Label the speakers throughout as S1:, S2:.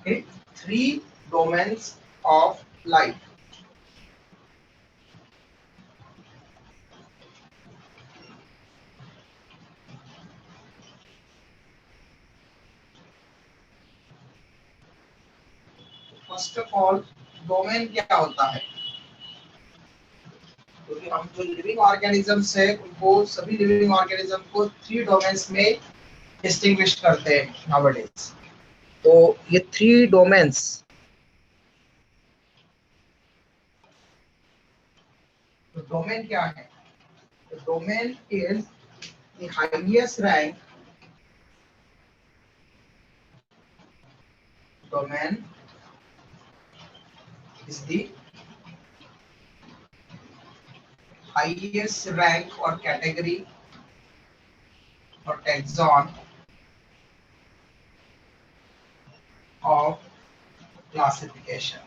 S1: Okay, three domains of life. First of all domain क्या होता है? क्योंकि हम जो लिविंग ऑर्गेनिजम्स है उनको सभी लिविंग ऑर्गेनिज्म को थ्री डोमेन्स में डिस्टिंग्विश करते हैं नाउअडेज। तो ये थ्री डोमेन्स, तो डोमेन क्या है? Domain is the highest rank, domain is the highest rank or category or taxon of classification।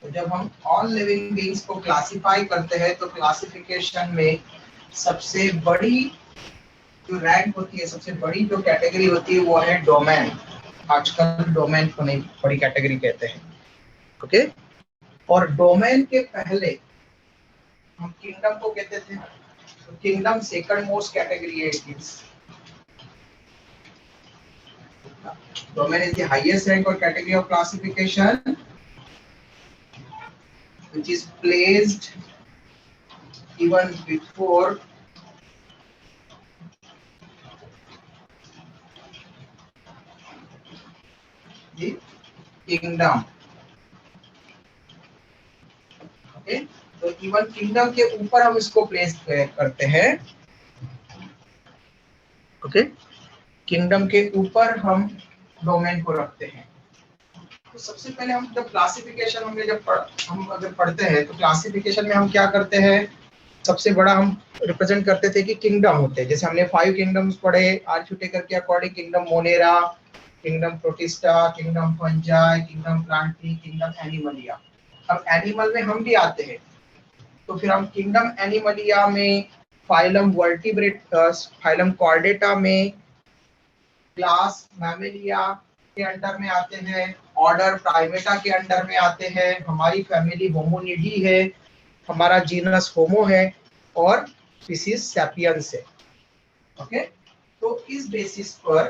S1: तो जब हम ऑल लिविंग बीइंग्स को क्लासिफाई करते हैं तो क्लासिफिकेशन में सबसे बड़ी जो रैंक होती है, सबसे बड़ी जो कैटेगरी होती है वो है डोमेन। आजकल डोमेन को नहीं बड़ी कैटेगरी कहते हैं। ओके, और डोमेन के पहले हम किंगडम को कहते थे। तो किंगडम सेकंड मोस्ट कैटेगरी है। It is domain is the highest rank और category of classification which is placed even before the kingdom। Okay, तो इवन किंगडम के ऊपर हम इसको प्लेस करते हैं। ओके, किंगडम के ऊपर हम डोमेन को रखते हैं। तो सबसे पहले हम जब क्लासिफिकेशन हम अगर पढ़ते हैं तो क्लासिफिकेशन में हम क्या करते हैं? सबसे बड़ा हम रिप्रेजेंट करते थे कि किंगडम होते हैं। जैसे हमने 5 किंगडम्स पढ़े आर्किटेक्चर के according, kingdom Monera, kingdom protista, kingdom fungi, kingdom Plantae, kingdom Animalia. अब एनिमल में हम भी आते हैं, तो फिर हम किंगडम एनिमलिया में फाइलम वर्टिब्रेटस, फाइलम कॉर्डेटा में, क्लास मैमेलिया के अंडर में आते हैं, ऑर्डर प्राइमेटा के अंडर में आते हैं, हमारी फैमिली होमोनिडी है, हमारा जीनस होमो है और स्पीसीज सैपियंस है। ओके, तो इस बेसिस पर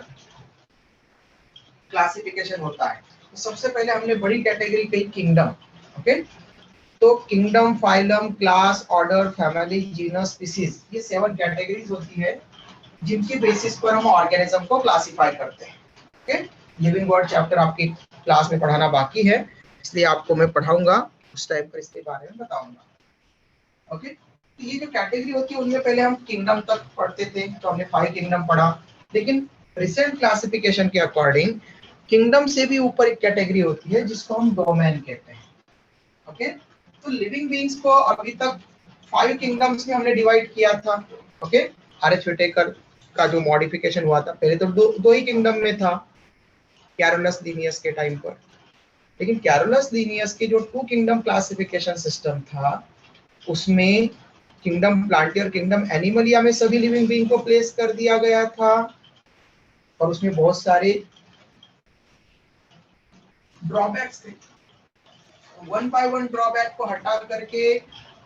S1: क्लासिफिकेशन होता है। तो सबसे पहले हमने बड़ी कैटेगरी कही किंगडम। ओके, तो kingdom, phylum, class, order, family, genus, species, ये 7 कैटेगरीज होती है जिनके बेसिस पर हम ऑर्गेनिज्म को क्लासिफाई करते हैं। ओके, लिविंग वर्ल्ड चैप्टर आपकी क्लास में पढ़ाना बाकी है, इसलिए आपको मैं पढ़ाऊंगा उस टाइम पर इसके बारे में बताऊंगा। ओके, तो ये जो कैटेगरी होती है उनमें पहले हम किंगडम तक पढ़ते थे, तो हमने 5 किंगडम पढ़ा। लेकिन रिसेंट क्लासिफिकेशन के अकॉर्डिंग किंगडम से भी ऊपर एक कैटेगरी होती है जिसको हम डोमेन कहते हैं। ओके, तो लिविंग बीइंग्स को अभी तक 5 किंगडम्स में हमने डिवाइड किया था। ओके, आरएच व्हिटेकर का जो मॉडिफिकेशन हुआ था, पहले तो दो ही किंगडम में था कैरोलस लिनियस के टाइम पर। लेकिन कैरोलस लिनियस के जो 2 किंगडम क्लासिफिकेशन सिस्टम था उसमें किंगडम प्लांटी और किंगडम एनिमलिया में सभी लिविंग बीइंग को प्लेस कर दिया गया था, और उसमें बहुत सारे ड्रॉबैक्स थे। वन बाय वन ड्रॉबैक को हटा करके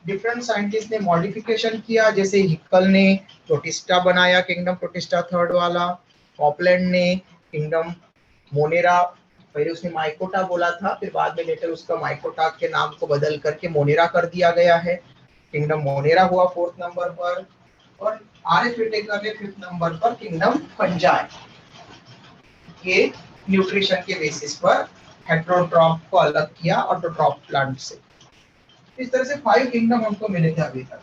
S1: डिफरेंट साइंटिस्ट ने मॉडिफिकेशन किया। जैसे हिक्कल ने प्रोटिस्टा बनाया, किंगडम प्रोटिस्टा थर्ड वाला। कॉपलैंड ने किंगडम मोनेरा, पहले उसने माइकोटा बोला था, फिर बाद में लेटर उसका माइकोटा के नाम को बदल करके मोनेरा कर दिया गया है। किंगडम मोनेरा हुआ 4th नंबर पर, और आरएच व्हिटेकर ने 5th नंबर पर किंगडम फंजाई के न्यूट्रिशन के बेसिस पर हेट्रोट्रॉप को अलग किया ऑटोट्रॉप प्लांट से। इस तरह से 5 किंगडम हमको मिले थे अभी तक।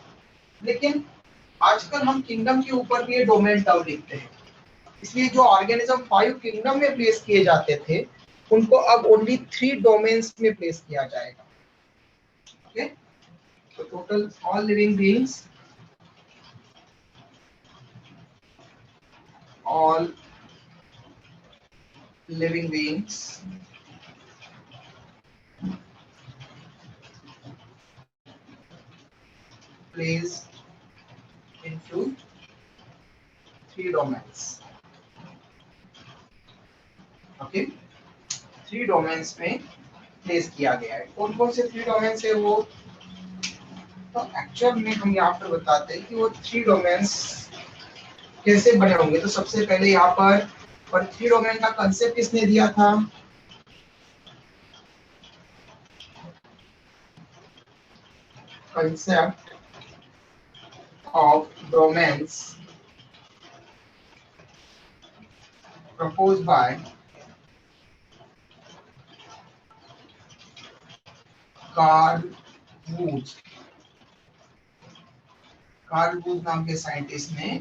S1: लेकिन आजकल हम किंगडम के ऊपर भी डोमेन टर्म लिखते हैं, इसलिए जो ऑर्गेनिज्म 5 किंगडम में प्लेस किए जाते थे उनको अब ओनली 3 डोमेन्स में प्लेस किया जाएगा। ओके, तो total all living beings, all living beings plays into 3 domains। Okay, 3 domains में प्लेस किया गया है। कौन कौन से 3 डोमेन्स है वो, तो एक्चुअल में हम यहाँ पर बताते हैं कि वो 3 डोमेन्स कैसे बने होंगे। तो सबसे पहले यहाँ पर 3 डोमेन का कंसेप्ट किसने दिया था, concept of domains proposed by Carl Woese. Carl Woese नाम के साइंटिस्ट ने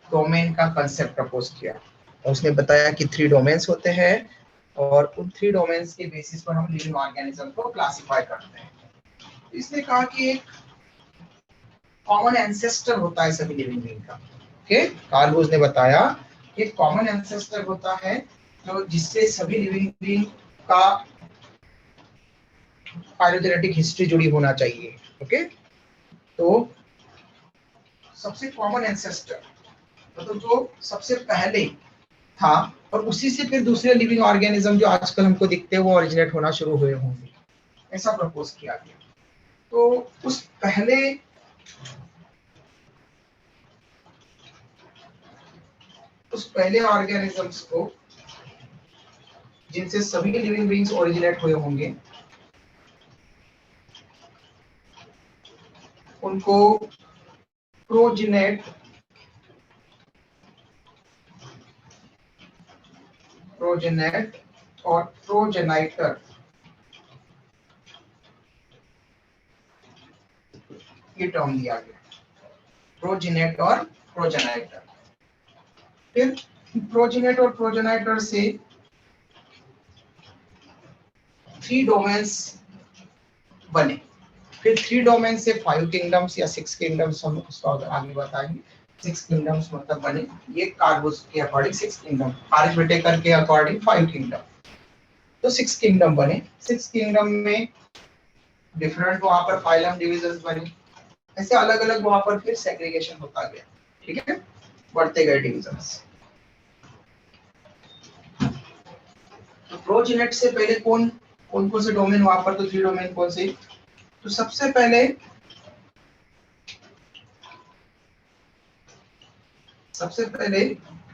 S1: डोमेन का कंसेप्ट प्रपोज किया। और उसने बताया कि 3 डोमेन्स होते हैं और उन 3 डोमेन्स के बेसिस पर हम लिविंग ऑर्गेनिज्म को क्लासिफाई करते हैं। इसने कहा कि एक कॉमन एंसेस्टर होता है सभी लिविंग बीइंग का। ओके, कार्ल वूज ने बताया कि एक कॉमन एंसेस्टर होता है जो जिससे सभी लिविंग बीइंग का फाइलोजेनेटिक हिस्ट्री जुड़ी होना चाहिए। ओके, तो सबसे कॉमन एंसेस्टर मतलब जो सबसे पहले था और उसी से फिर दूसरे लिविंग ऑर्गेनिज्म जो आजकल हमको दिखते हैं वो ओरिजिनेट होना शुरू हुए होंगे, ऐसा प्रपोज किया गया। तो उस पहले ऑर्गेनिजम्स को जिनसे सभी लिविंग बीइंग्स ओरिजिनेट हुए होंगे उनको प्रोजेनेट और प्रोजेनाइटर ये टर्म दिया गया, प्रोजेनेट और प्रोजेनाइटर। फिर प्रोजेनेट और प्रोजेनाइटर से 3 डोमेन्स बने। फिर 3 डोमेन से 5 किंगडम्स या 6 किंगडम्स हम उसको आगे बताएंगे। 6 किंगडम्स मतलब बने, ये कार्बोस के अकॉर्डिंग 6 किंगडम, आर्च विटेकर के अकॉर्डिंग 5 किंगडम, तो 6 किंगडम बने। 6 किंगडम में डिफरेंट वहां पर फाइलम डिविजन्स बने, ऐसे अलग अलग वहां पर फिर सेग्रीगेशन होता गया। ठीक है, बढ़ते गए डिविजन्स। तो प्रोजेनेट से पहले कौन कौन कौन से डोमेन वहां पर, तो 3 डोमेन कौन से, तो सबसे पहले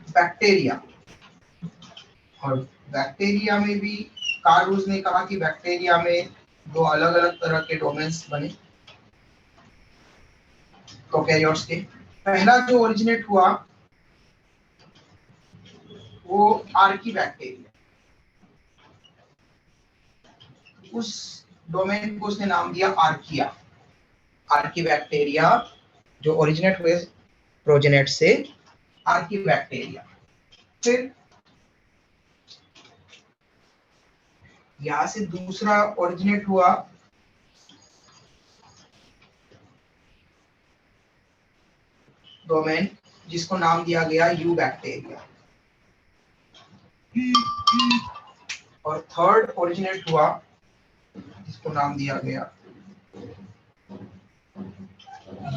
S1: बैक्टीरिया। और बैक्टीरिया में भी कार्ल वूज ने कहा कि बैक्टीरिया में 2 अलग अलग तरह के डोमेन्स बने प्रोकैरियोट्स के। पहला जो ओरिजिनेट हुआ वो आर्की बैक्टीरिया, उस डोमेन को उसने नाम दिया आर्किया। आर्की बैक्टीरिया जो ओरिजिनेट हुए प्रोजेनेट से, आर्की बैक्टीरिया। फिर यहां से दूसरा ओरिजिनेट हुआ डोमेन जिसको नाम दिया गया यू बैक्टीरिया। और थर्ड ओरिजिनेट हुआ जिसको नाम दिया गया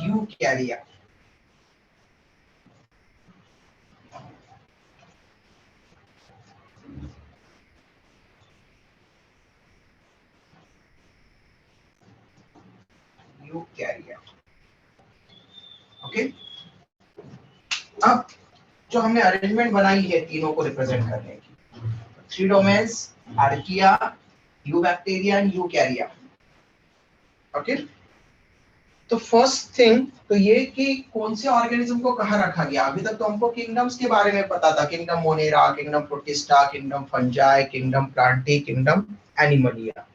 S1: यूकैरिया। यूकैरिया। ओके, अब जो हमने अरेंजमेंट बनाई है तीनों को रिप्रेजेंट करने की, 3 domains, archaea, eubacteria and यूकैरिया। Okay, तो फर्स्ट थिंग तो ये कि कौन से ऑर्गेनिज्म को कहाँ रखा गया। अभी तक तो हमको किंगडम्स के बारे में पता था, kingdom Monera, kingdom protista, kingdom fungi, kingdom Plantae, kingdom Animalia.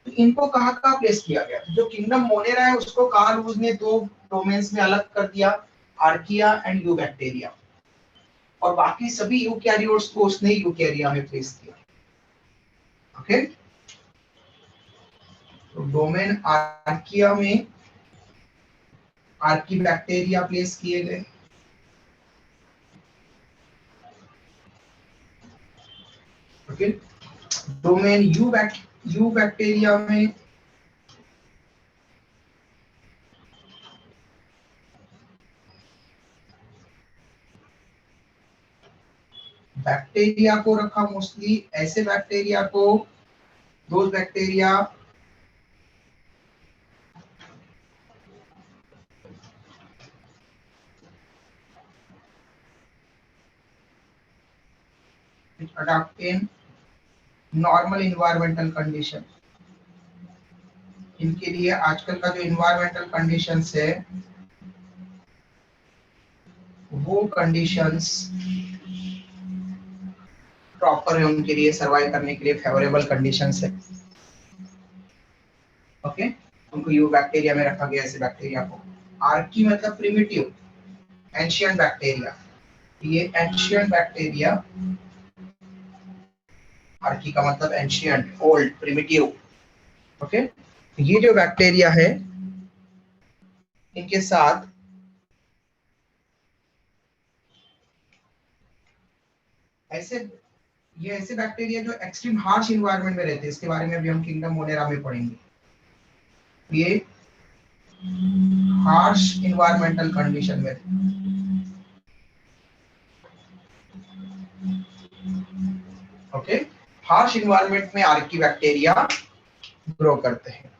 S1: तो इनको कहाँ कहाँ प्लेस किया गया। जो किंगडम मोनेरा है उसको कार्ल वूज ने 2 डोमेन्स में अलग कर दिया, आर्किया एंड यूबैक्टीरिया। और बाकी सभी यूकैरियोट्स को उसने यूकैरिया में प्लेस किया। ओके, तो डोमेन आर्किया में आर्की बैक्टीरिया प्लेस किए गए। ओके, डोमेन यू बैक्टीरिया में बैक्टीरिया को रखा मोस्टली ऐसे बैक्टीरिया को, those bacteria which adapt in normal environmental condition। इनके लिए आजकल का जो environmental conditions है वो conditions प्रॉपर है, उनके लिए सर्वाइव करने के लिए फेवरेबल कंडीशंस है। ओके, उनको यू बैक्टीरिया में रखा गया ऐसे बैक्टीरिया को। आर्की मतलब प्रिमिटिव, एंशिएंट बैक्टीरिया। ये एंशिएंट बैक्टीरिया, आर्की का मतलब एंशिएंट, ओल्ड, प्रिमिटिव। ओके, ये जो बैक्टीरिया है इनके साथ ये ऐसे बैक्टीरिया जो एक्सट्रीम हार्श इन्वायरमेंट में रहते हैं, इसके बारे में अभी हम किंगडम मोनेरा में पढ़ेंगे। ये हार्श इन्वायरमेंटल कंडीशन में, ओके, हार्श इन्वायरमेंट में आर्की बैक्टीरिया ग्रो करते हैं।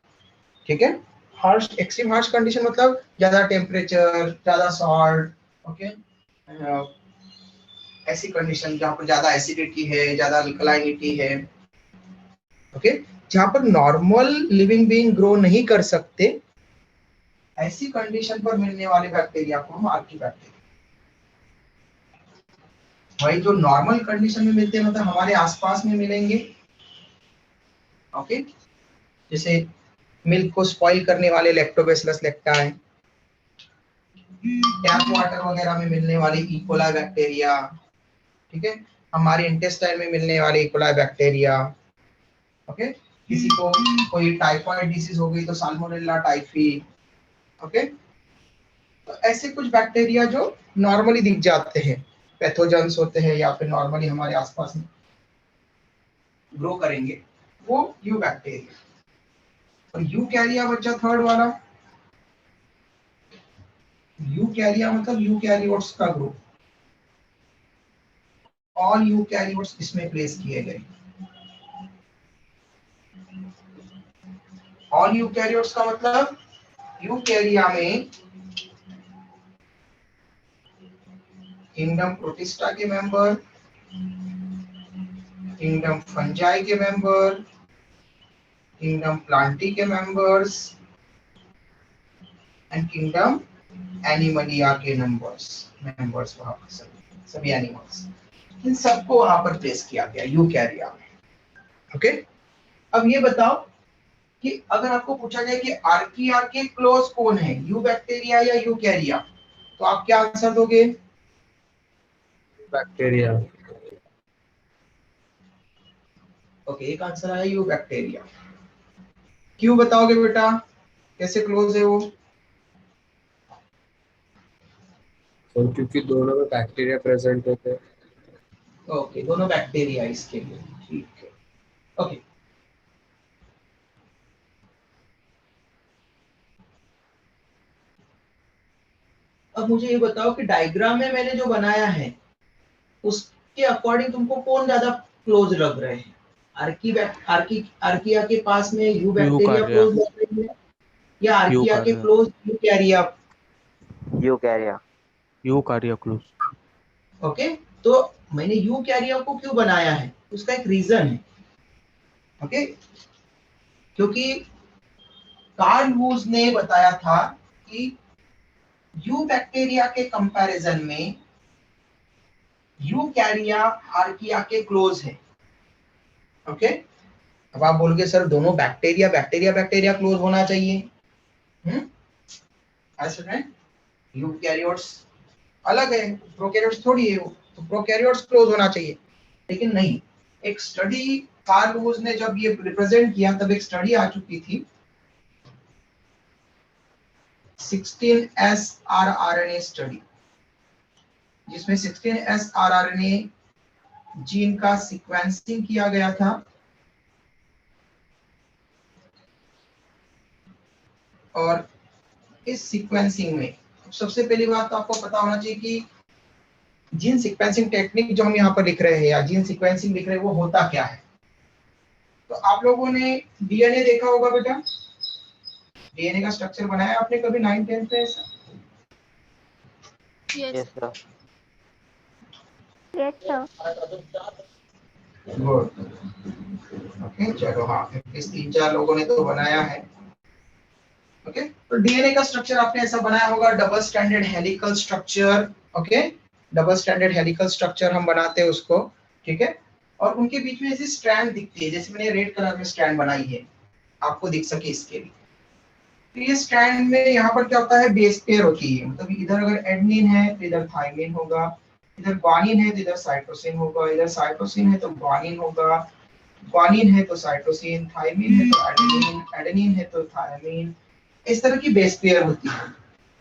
S1: ठीक है, हार्श, एक्सट्रीम हार्श कंडीशन मतलब ज्यादा टेम्परेचर, ज्यादा सॉल्ट, ओके, ऐसी कंडीशन जहाँ पर ज्यादा एसिडिटी है, ज्यादा अल्कलाइनिटी है, ओके, जहाँ पर नॉर्मल लिविंग बीइंग ग्रो नहीं कर सकते, ऐसी कंडीशन पर मिलने वाले बैक्टीरिया को हम आर्की बैक्टीरिया। भाई जो नॉर्मल कंडीशन में मिलते हैं मतलब हमारे आसपास में मिलेंगे, ओके, जैसे मिल्क को स्पॉइल करने वाले लैक्टोबैसिलस लैक्टाई, टैप वाटर वगैरह में मिलने वाले इकोलाई बैक्टीरिया, ठीक है, हमारे इंटेस्टाइन में मिलने वाले इकोलाई बैक्टीरिया, ओके, किसी को कोई टाइफाइड डिसीज हो गई तो साल्मोनेला टाइफी, ओके, तो ऐसे कुछ बैक्टीरिया जो नॉर्मली दिख जाते हैं, पैथोजेंस होते हैं या फिर नॉर्मली हमारे आसपास में ग्रो करेंगे, वो यू बैक्टीरिया। और यू कैरिया बच्चा थर्ड वाला, यू कैरिया मतलब यू कैरियोट्स का ग्रुप, ऑल यू कैरियोट्स इसमें प्लेस किए गए। ऑल यू कैरियोट्स का मतलब यू कैरिया में किंगडम प्रोटिस्टा के मेंबर, किंगडम फंजाई के मेंबर, किंगडम प्लांटी के मेंबर्स एंड किंगडम एनिमलिया के मेंबर्स वहां पर सभी एनिमल्स, इन सबको वहां पर प्लेस किया गया यू कैरिया में। ओके, अब ये बताओ कि अगर आपको पूछा जाए कि आर्किया के क्लोज कौन है, यू बैक्टीरिया या यू कैरिया, तो आप क्या आंसर दोगे?
S2: बैक्टीरिया।
S1: ओके, एक आंसर आया यू बैक्टीरिया। क्यों बताओगे बेटा, कैसे क्लोज है वो?
S2: और क्योंकि दोनों में बैक्टीरिया प्रेजेंट होते हैं।
S1: ओके, दोनों बैक्टीरिया इसके लिए, ठीक है। ओके, अब मुझे ये बताओ कि डायग्राम में मैंने जो बनाया है उसके अकॉर्डिंग तुमको कौन ज्यादा क्लोज लग रहे हैं? आर्किया के पास में यू बैक्टीरिया
S3: यूकार्या।
S1: क्लोज लग रही है या आर्किया के
S3: eukarya.
S1: Close eukarya?
S4: Eukarya.
S3: Eukarya close.
S1: Okay, तो मैंने यू कैरिया को क्यों बनाया है, उसका एक रीजन है। ओके, क्योंकि कार्ल वूज ने बताया था कि यू बैक्टीरिया के कंपैरिजन में यू कैरिया आर्किया के क्लोज है। ओके, अब आप बोलोगे सर दोनों बैक्टीरिया बैक्टीरिया बैक्टीरिया क्लोज होना चाहिए, ऐसा है, यूकैरियोट्स अलग है, प्रोकैरियोट्स थोड़ी है, वो तो प्रोकैरियोट्स क्लोज होना चाहिए, लेकिन नहीं। एक स्टडी कार्ल वूज ने जब ये रिप्रेजेंट किया तब एक स्टडी आ चुकी थी 16S rRNA स्टडी, जिसमें 16S rRNA जीन का सीक्वेंसिंग किया गया था और इस सीक्वेंसिंग में सबसे पहली बात तो आपको पता होना चाहिए कि जीन सीक्वेंसिंग टेक्निक जो हम यहाँ पर लिख रहे हैं या जीन सीक्वेंसिंग लिख रहे हैं वो होता क्या है। तो आप लोगों ने डीएनए देखा होगा बेटा, डीएनए का स्ट्रक्चर बनाया आपने कभी 9th-10th में ऐसा?
S4: Yes, sir.
S3: Yes, sir.
S1: Good, okay चलो हाँ, इस 3-4 लोगों ने तो बनाया है। ओके तो डीएनए का स्ट्रक्चर आपने ऐसा बनाया होगा, double stranded helical structure. Okay double stranded helical structure हम बनाते हैं उसको, ठीक है। और उनके बीच में ऐसी स्ट्रैंड दिखती है, जैसे मैंने रेड कलर में स्ट्रैंड बनाई है, आपको दिख सके इसके लिए। तो ये स्ट्रैंड में यहाँ पर क्या होता है, बेस पेयर होती है, मतलब इधर अगर एडेनिन है तो इधर थाइमिन होगा, इधर ग्वानिन है तो इधर साइटोसिन होगा, इधर साइटोसिन है तो ग्वानिन होगा, ग्वानिन है तो साइटोसिन, थाइमिन है तो एडेनिन, एडेनिन है तो थायमिन। इस तरह की बेस पेयर होती है।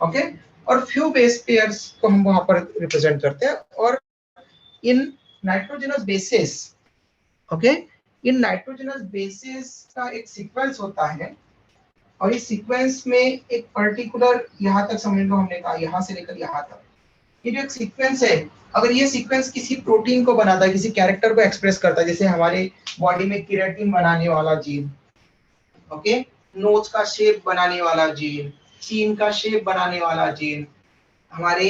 S1: ओके और फ्यू बेस पेयर्स को हम वहां पर रिप्रेजेंट करते हैं। और इन नाइट्रोजनस बेसिस, ओके इन नाइट्रोजनस बेसिस का एक सीक्वेंस होता है, और इस सीक्वेंस में एक पर्टिकुलर, यहाँ तक समझ लो हमने कहा यहाँ से लेकर यहाँ तक, ये जो एक सीक्वेंस है, अगर ये सीक्वेंस किसी प्रोटीन को बनाता है, किसी कैरेक्टर को एक्सप्रेस करता है, जैसे हमारे बॉडी में केराटिन बनाने वाला जीन, ओके नोज का शेप बनाने वाला जीन, चीन का शेप बनाने वाला जीन, हमारे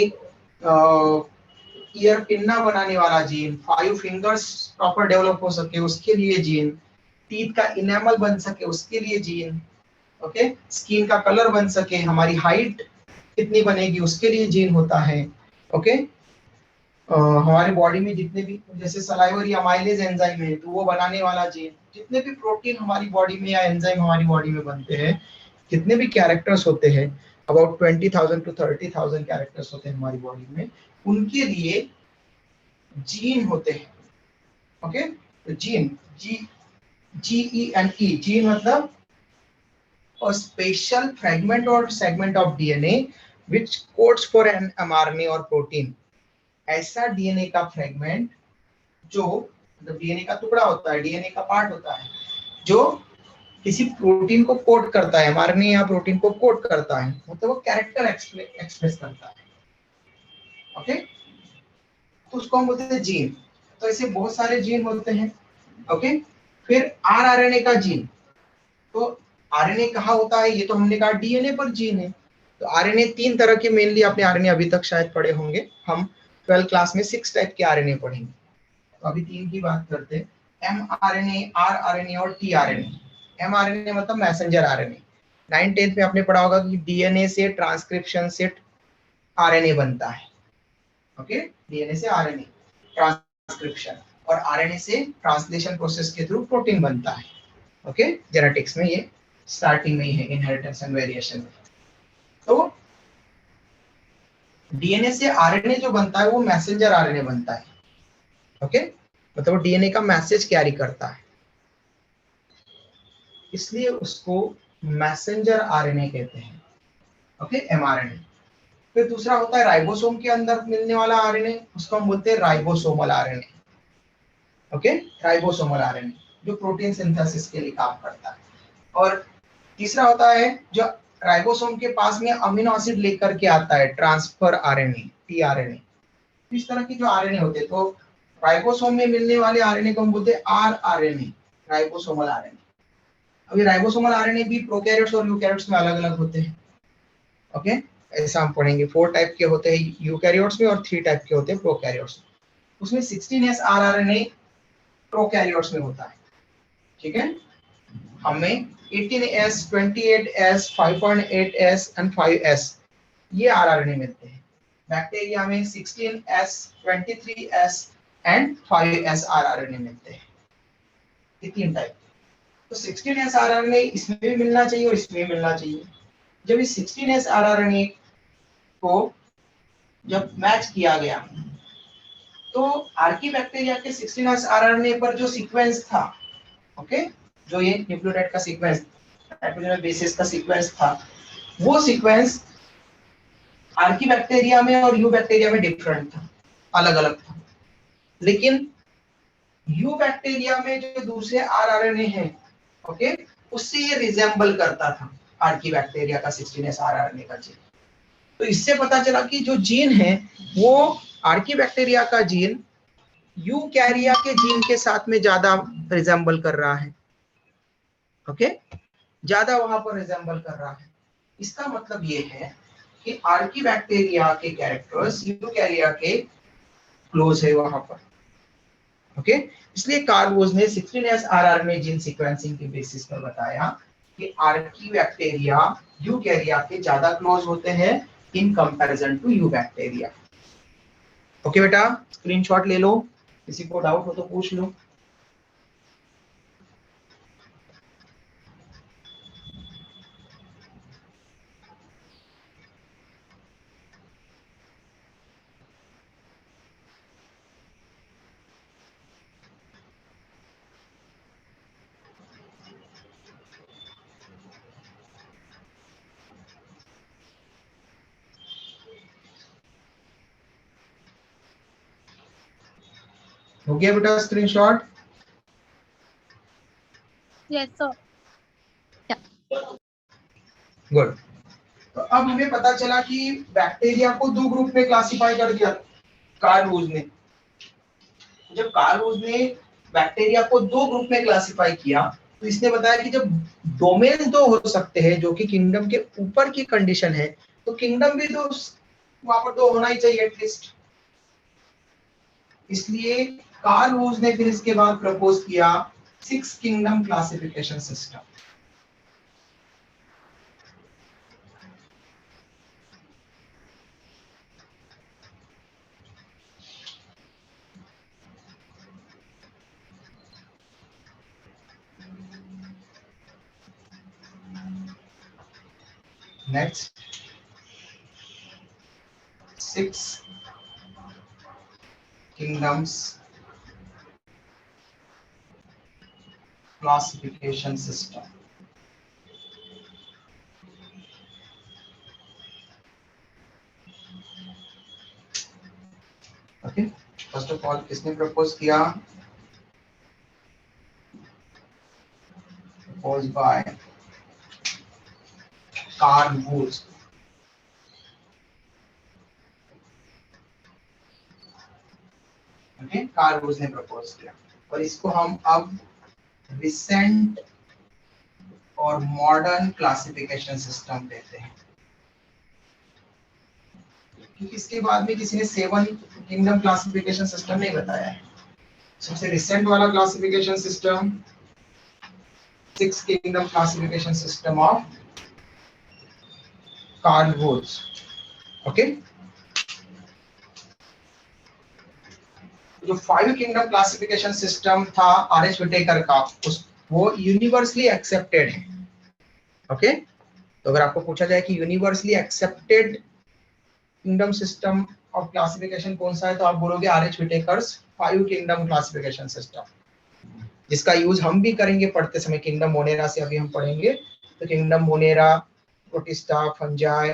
S1: ईयर पिन्ना बनाने वाला जीन, 5 फिंगर्स प्रॉपर डेवलप हो सके उसके लिए जीन, टीथ का इनेमल बन सके उसके लिए जीन, ओके स्किन का कलर बन सके, हमारी हाइट कितनी बनेगी उसके लिए जीन होता है। ओके हमारे बॉडी में जितने भी जैसे सलाइवरी अमाइलेज एंजाइम है तो वो बनाने वाला जीन, जितने भी प्रोटीन हमारी बॉडी में या एंजाइम हमारी बॉडी में बनते हैं, जितने भी कैरेक्टर्स होते हैं, अबाउट 20,000 to 30,000 कैरेक्टर्स होते हैं हमारी बॉडी में, उनके लिए जीन होते हैं। ओके तो जीन GENE, जीन मतलब a special fragment or segment of DNA which codes for an mRNA or protein। ऐसा डीएनए का फ्रेगमेंट जो मतलब डीएनए का टुकड़ा होता है, डीएनए का पार्ट होता है जो किसी प्रोटीन को कोड करता है, एमआरएनए या प्रोटीन को कोड करता है, मतलब वो कैरेक्टर एक्सप्रेस करता है। ओके तो उसको हम बोलते हैं जीन। तो ऐसे बहुत सारे जीन होते हैं। ओके फिर आरआरएनए का जीन, तो आरएनए कहाँ होता है, ये तो हमने कहा डीएनए पर जीन है। तो आरएनए 3 तरह के मेनली आपने आरएनए अभी तक शायद पढ़े होंगे, हम 12th क्लास में 6 टाइप के आरएनए पढ़ेंगे, तो अभी 3 की बात करते हैं, एमआरएनए, आरआरएनए और टीआरएनए। एमआरएनए मतलब मैसेंजर आरएनए, 9th-10th में आपने पढ़ा होगा कि डीएनए से ट्रांसक्रिप्शन से आरएनए बनता है। ओके डीएनए से आरएनए ट्रांसक्रिप्शन, और आरएनए से ट्रांसलेशन प्रोसेस के थ्रू प्रोटीन बनता है। ओके जेनेटिक्स में ये स्टार्टिंग में ही है, इनहेरिटेंस एंड वेरिएशन में। तो डीएनए से आरएनए जो बनता है वो मैसेंजर आरएनए बनता है। ओके मतलब डीएनए का मैसेज कैरी करता है, इसलिए उसको मैसेंजर आरएनए कहते हैं। Okay mRNA. फिर दूसरा होता है राइबोसोम के अंदर मिलने वाला आरएनए, उसको हम बोलते हैं ribosomal RNA. Okay ribosomal RNA जो प्रोटीन सिंथेसिस के लिए काम करता है। और तीसरा होता है जो राइबोसोम के पास में अमीनो एसिड लेकर के आता है, ट्रांसफर आरएनए, टीआरएनए। इस तरह की जो आरएनए होते हैं, तो राइबोसोम में मिलने वाले आरएनए को हम बोलते हैं आरआरएनए, राइबोसोमल आरएनए। अभी राइबोसोमल आरएनए भी प्रोकैरियोट्स और यूकैरियोट्स में अलग-अलग होते हैं। ओके ऐसा हम पढ़ेंगे, 4 टाइप के होते हैं यूकैरियोट्स में और 3 टाइप के होते हैं प्रोकैरियोट्स में। उसमें 16S आरआरएनए प्रोकैरियोट्स में होता है, ठीक है। हमें 18S, 28S, 5.8S and 5S ये आरआरएनए मिलते हैं। बैक्टीरिया में 16S, 23S and 5S rRNA मिलते हैं, ये 3 टाइप। तो 16S आरआरएनए इसमें भी मिलना चाहिए और इसमें भी मिलना चाहिए। जब इस 16S आरआरएनए को जब मैच किया गया, तो आर्कीबैक्टीरिया के 16S आरआरएनए पर जो सीक्वेंस था, ओके जो ये न्यूक्लियोटाइड का सीक्वेंस, नाइट्रोजनस बेसिस का सीक्वेंस था, वो सीक्वेंस आर्कीबैक्टीरिया में और यूबैक्टीरिया में डिफरेंट था, अलग-अलग था। लेकिन यूबैक्टीरिया में जो दूसरे आरआरएनए हैं, ओके उससे ये रिजेंबल करता था आर्कीबैक्टीरिया का 16S आरआरएनए का जीन। तो इससे पता चला कि जो जीन है वो आर्कीबैक्टीरिया का जीन यूकैरिया के जीन के साथ में ज्यादा रिजेंबल कर रहा है। ओके, ज्यादा वहां पर रिजेंबल कर रहा है। इसका मतलब ये है कि आर्कीबैक्टीरिया के कैरेक्टर्स यूकैरिया के क्लोज है वहां पर। ओके, इसलिए कार्ल वोज ने 16S आरआरएनए जीन सीक्वेंसिंग के बेसिस पर बताया कि आर्कीबैक्टीरिया यूकैरिया के ज्यादा क्लोज होते हैं in comparison to eubacteria. Okay बेटा, स्क्रीनशॉट ले लो, किसी को डाउट हो तो पूछ लो। हो गया बेटा स्क्रीनशॉट?
S3: Yes, sir.
S1: गुड। तो अब हमें पता चला कि बैक्टीरिया को दो ग्रुप में क्लासिफाई कर दिया कार्ल वोज ने। जब कार्ल वोज ने बैक्टीरिया को दो ग्रुप में क्लासिफाई किया तो इसने बताया कि जब डोमेन दो हो सकते हैं जो कि किंगडम के ऊपर की कंडीशन है, तो किंगडम भी दो, वहां पर दो होना ही चाहिए एटलीस्ट। इसलिए कार्ल वोज ने फिर इसके बाद प्रपोज किया 6 kingdom classification system. Next, 6 kingdoms classification system. Okay, first of all किसने प्रपोज किया? Proposed by Carl Wood. Okay, Carl Woese ने प्रपोज किया और इसको हम अब रिसेंट और मॉडर्न क्लासिफिकेशन सिस्टम देते हैं, क्योंकि इसके बाद में किसी ने 7 किंगडम क्लासिफिकेशन सिस्टम नहीं बताया है। सबसे रिसेंट वाला classification system 6 kingdom classification system of Carl Woese. Okay, जो 5 किंगडम क्लासिफिकेशन सिस्टम था आर.एच. व्हिटेकर का, उस वो यूनिवर्सली एक्सेप्टेड है। ओके, तो अगर आपको पूछा जाए कि universally accepted kingdom system of classification कौन सा है, तो आप बोलोगे आर.एच. व्हिटेकर्स 5 किंगडम क्लासिफिकेशन सिस्टम, जिसका यूज हम भी करेंगे पढ़ते समय। किंगडम मोनेरा से अभी हम पढ़ेंगे, तो kingdom Monera, protista, fungi,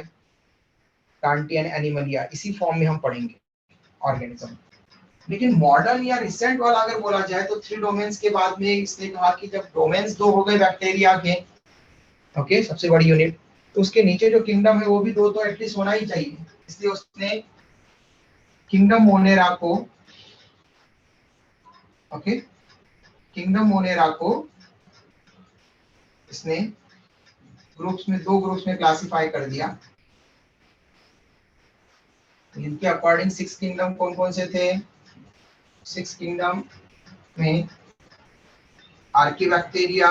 S1: Plantae and Animalia, इसी फॉर्म में हम पढ़ेंगे ऑर्गेनिज्म। लेकिन मॉडर्न या रिसेंट वाला अगर बोला जाए तो 3 डोमेन्स के बाद में इसने कहा कि जब डोमेन्स 2 हो गए बैक्टीरिया के, ओके, सबसे बड़ी यूनिट, तो उसके नीचे जो किंगडम है वो भी 2 तो एटलीस्ट होना ही चाहिए। इसलिए उसने किंगडम मोनेरा को, ओके, किंगडम मोनेरा को इसने ग्रुप्स में, 2 ग्रुप्स में क्लासिफाई कर दिया। इनके अकॉर्डिंग 6 किंगडम कौन कौन से थे? 6 किंगडम में आर्कीबैक्टीरिया,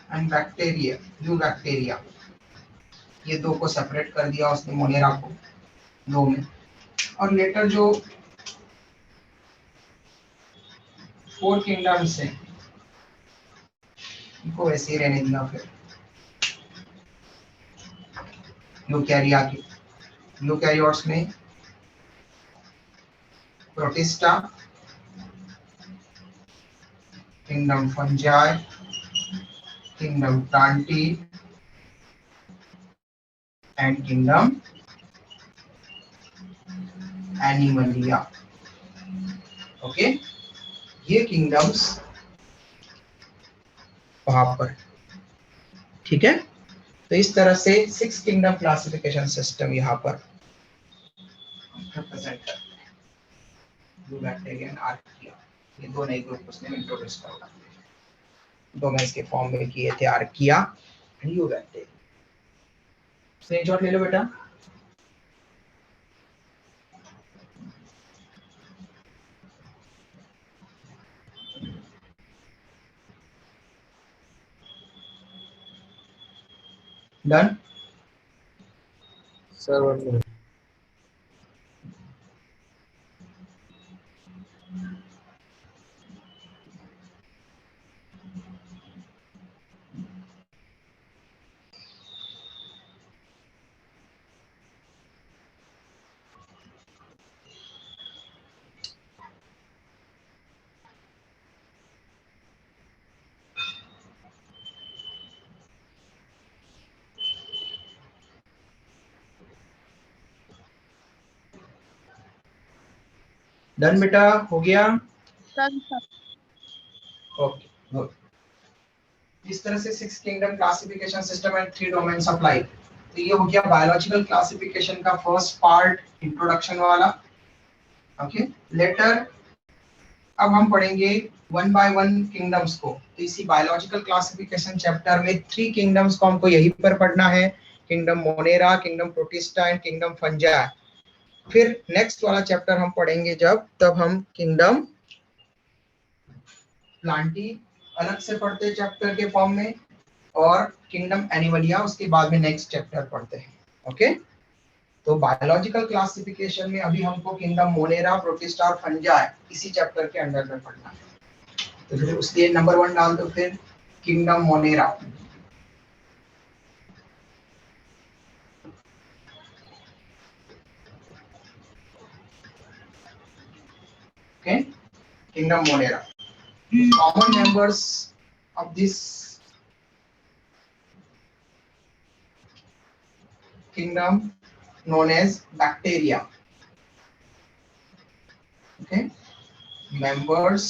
S1: एंड बैक्टीरिया, यूबैक्टीरिया, ये 2 को सेपरेट कर दिया उसने मोनेरा को 2 में। और लेटर जो 4 किंगडम्स हैं इनको वैसे ही रहने दिया। फिर यूकैरिया के, यूकैरियोट्स में protista, kingdom fungi, kingdom Plantae and kingdom Animalia. Okay, ये किंगडम्स वहां पर, ठीक है। तो इस तरह से 6 किंगडम क्लासिफिकेशन सिस्टम यहाँ पर रिप्रेजेंट करते हैं। ब्लू बैक्टीरियन आर्किया, ये दो नए ग्रुप उसने इंट्रोड्यूस करा, डोमेन्स के फॉर्म में किए थे, archaea and you bacteria. Screenshot ले लो बेटा। डन।
S2: Sir 1 minute.
S1: डन बेटा, हो गया।
S3: Done, sir.
S1: Okay good. इस तरह से 6 kingdom classification system and 3 domains of life. तो ये हो गया बायोलॉजिकल क्लासिफिकेशन का फर्स्ट पार्ट, इंट्रोडक्शन वाला। ओके, लेटर अब हम पढ़ेंगे वन बाय वन किंगडम्स को। तो इसी बायोलॉजिकल क्लासिफिकेशन चैप्टर में 3 किंगडम्स को हमको यहीं पर पढ़ना है, kingdom Monera, kingdom protista and kingdom fungi. फिर नेक्स्ट वाला चैप्टर हम पढ़ेंगे जब, तब हम किंगडम प्लांटी अलग से पढ़ते हैं चैप्टर के फॉर्म में, और किंगडम एनिमलिया उसके बाद में नेक्स्ट चैप्टर पढ़ते हैं। ओके, तो बायोलॉजिकल क्लासिफिकेशन में अभी हमको किंगडम मोनेरा, प्रोटिस्टा और फंजाई इसी चैप्टर के अंडर में पढ़ना है। तो फिर उसके नंबर 1 डाल दो, फिर kingdom Monera. Okay, kingdom Monera. Common members of this kingdom known as bacteria. Okay, members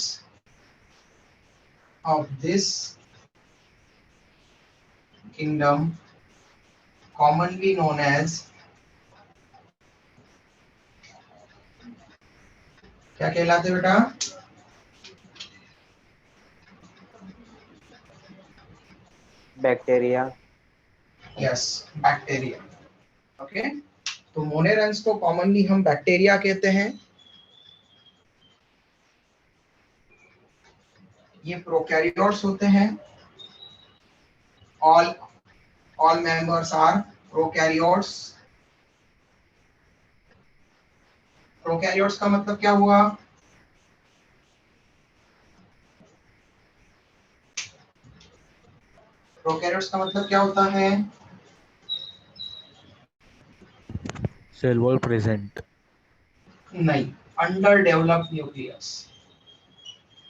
S1: of this kingdom commonly known as, क्या कहलाते बेटा?
S4: बैक्टीरिया।
S1: Yes, bacteria. ओके, तो मोनेरेंस को कॉमनली हम बैक्टीरिया कहते हैं। ये प्रोकैरियोट्स होते हैं। all members are prokaryotes। Prokaryotes का मतलब क्या हुआ? प्रोकैरियोट्स का मतलब क्या होता है?
S5: Cell wall present.
S1: नहीं, अंडर डेवलप्ड न्यूक्लियस।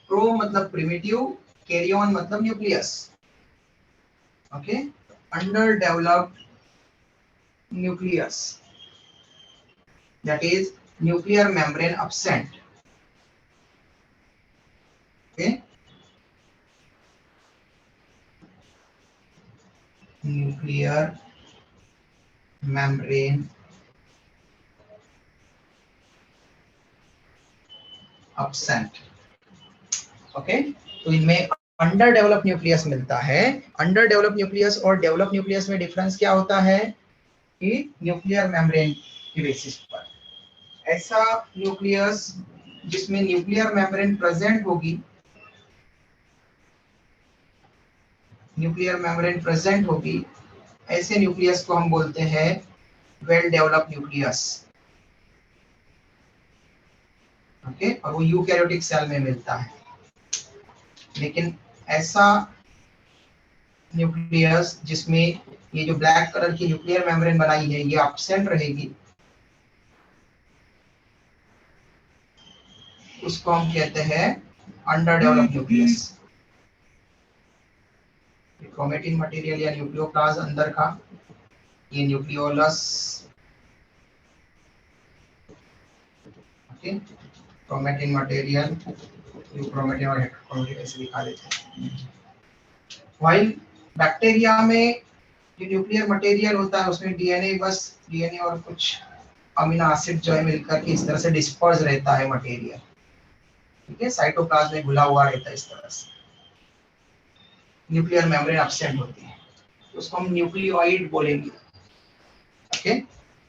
S1: प्रो मतलब प्रिमिटिव, कैरियन मतलब nucleus. Okay, under developed nucleus, that is nuclear membrane absent। Okay, nuclear membrane absent। Okay, तो इनमें अंडर डेवलप न्यूक्लियस मिलता है। अंडर डेवलप न्यूक्लियस और डेवलप न्यूक्लियस में difference क्या होता है कि न्यूक्लियर मेम्ब्रेन की बेसिस पर ऐसा न्यूक्लियस जिसमें न्यूक्लियर मेम्ब्रेन प्रेजेंट होगी, न्यूक्लियर मेम्ब्रेन प्रेजेंट होगी, ऐसे न्यूक्लियस को हम बोलते हैं वेल डेवलप्ड न्यूक्लियस। ओके, और वो यूकैरियोटिक सेल में मिलता है। लेकिन ऐसा न्यूक्लियस जिसमें ये जो ब्लैक कलर की न्यूक्लियर मेम्ब्रेन बनाई है ये एब्सेंट रहेगी, उसको हम कहते हैं under developed nucleus. Chromatin material या न्यूक्लियोप्लाज्म अंदर का, ये nucleolus. Okay, chromatin material, chromatin और हेटेरोक्रोमेटिन ऐसे दिखा देते हैं। व्हाइल बैक्टीरिया में जो न्यूक्लियर मटेरियल होता है उसमें डीएनए, बस डीएनए और कुछ अमीनो एसिड जो है मिलकर के इस तरह से डिस्पर्स रहता है मटेरियल, ठीक है, साइटोप्लाज्म में घुला हुआ रहता है इस तरह से, न्यूक्लियर मेम्ब्रेन एब्सेंट होती है, तो उसको हम न्यूक्लियोइड बोलेंगे। ओके,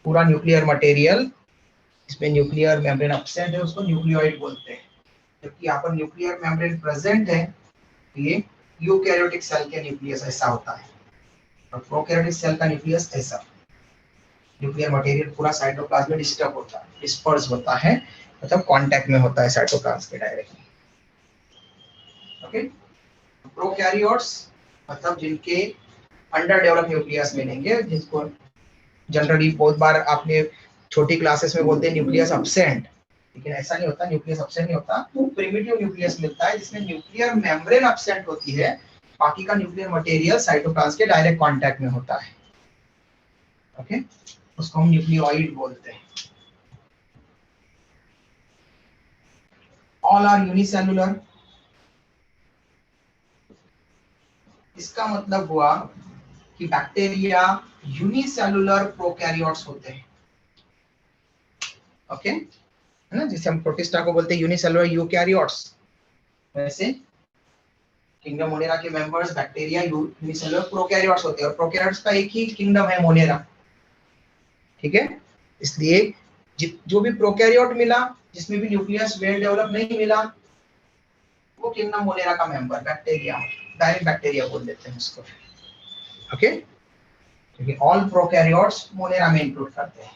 S1: पूरा न्यूक्लियर मटेरियल इसमें न्यूक्लियर मेम्ब्रेन एब्सेंट है, उसको न्यूक्लियोइड बोलते हैं। जबकि यहाँ पर न्यूक्लियर मेम्ब्रेन प्रेजेंट है, तो ये यूकैरियोटिक सेल के न्यूक्लियस ऐसा होता है, और प्रोकैरियोटिक सेल का न्यूक्लियस ऐसा, न्यूक्लियर मटेरियल पूरा साइटोप्लाज्म में डिस्टर्ब होता है, डिस्पर्स होता है, मतलब कांटेक्ट में होता है साइटोप्लाज्म के डायरेक्टली। ओके, प्रोकैरियोट्स मतलब जिनके अंडर डेवलप न्यूक्लियस मिलेंगे, जिसको जनरली बहुत बार आपने छोटी क्लासेस में बोलते हैं न्यूक्लियस एब्सेंट, लेकिन ऐसा नहीं होता, न्यूक्लियस एब्सेंट नहीं होता, तो प्रिमिटिव न्यूक्लियस मिलता है जिसमें न्यूक्लियर मेम्ब्रेन एब्सेंट होती है, बाकी का न्यूक्लियर मटेरियल साइटोप्लाज्म के डायरेक्ट कांटेक्ट में होता है। ओके, उसको हम न्यूक्लियोइड बोलते हैं। ऑल आर यूनिसेलुलर, इसका मतलब हुआ कि बैक्टीरिया यूनिसेलुलर प्रोकैरियोट्स होते हैं। ओके, है ना, जिसे हम प्रोटिस्टा को बोलते हैं यूनिसेलुलर यूकैरियोट्स, वैसे किंगडम मोनेरा के मेंबर्स बैक्टीरिया यूनिसेलुलर प्रोकैरियोट्स होते हैं, और प्रोकैरियोट्स का एक ही किंगडम है मोनेरा, ठीक है। इसलिए जो भी प्रोकैरियोट मिला जिसमें भी न्यूक्लियस वेल डेवलप नहीं मिला, वो किंगडम मोनेरा का मेंबर बैक्टीरिया, डायरेक्ट बैक्टीरिया बोल देते हैं उसको। ओके, क्योंकि ऑल प्रोकैरियोट्स मोनेरा में इंक्लूड करते हैं,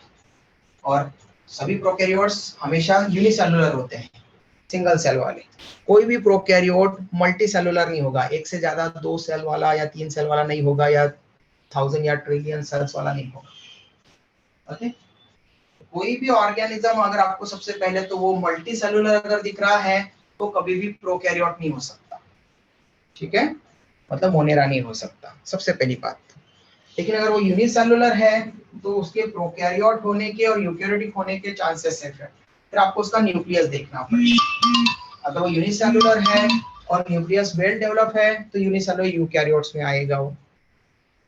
S1: और सभी प्रोकैरियोट्स हमेशा यूनिसेलुलर होते हैं, सिंगल सेल वाले। कोई भी प्रोकैरियोट मल्टी सेलुलर नहीं होगा, एक से ज्यादा 2 सेल वाला या 3 सेल वाला नहीं होगा, या 1000 या ट्रिलियन सेल्स वाला नहीं होगा। ओके, कोई भी ऑर्गेनिज्म अगर आपको सबसे पहले तो वो मल्टी सेलुलर अगर दिख रहा है तो कभी भी प्रोकैरियोट नहीं हो सकता, ठीक है, मतलब मोनेरा नहीं हो सकता, सबसे पहली बात। लेकिन अगर वो यूनिसेलुलर है तो उसके प्रोकैरियोट होने के और यूकैरियोटिक होने के चांसेस है, फिर आपको उसका न्यूक्लियस देखना पड़ेगा। अगर वो यूनिसेलुलर है और न्यूक्लियस वेल डेवलप है तो यूनिसेलुलर यूकैरियोट्स में आएगा वो।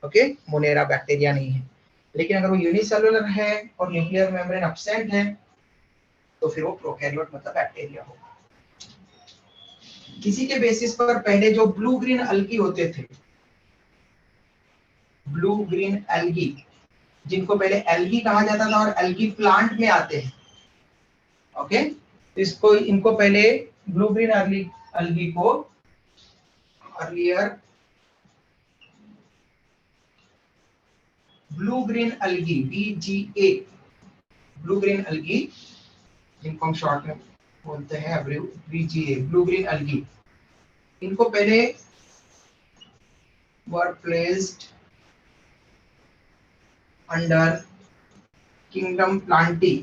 S1: ओके, मोनेरा बैक्टीरिया नहीं है। लेकिन अगर वो यूनिसेलुलर है और न्यूक्लियर मेम्ब्रेन एब्सेंट है तो फिर वो प्रोकैरियोट मतलब बैक्टीरिया होगा। किसी के बेसिस पर पहले जो ब्लू ग्रीन अल्गी होते थे, ब्लू ग्रीन एल्गी, जिनको पहले एल्गी कहा जाता था और एल्गी प्लांट में आते हैं। ओके, इसको इनको पहले ब्लू ग्रीन एल्गी को earlier blue green algae BGA, blue green algae, जिनको हम शॉर्ट में बोलते हैं BGA, ब्लू ग्रीन एल्गी, इनको पहले were placed under kingdom Plantae.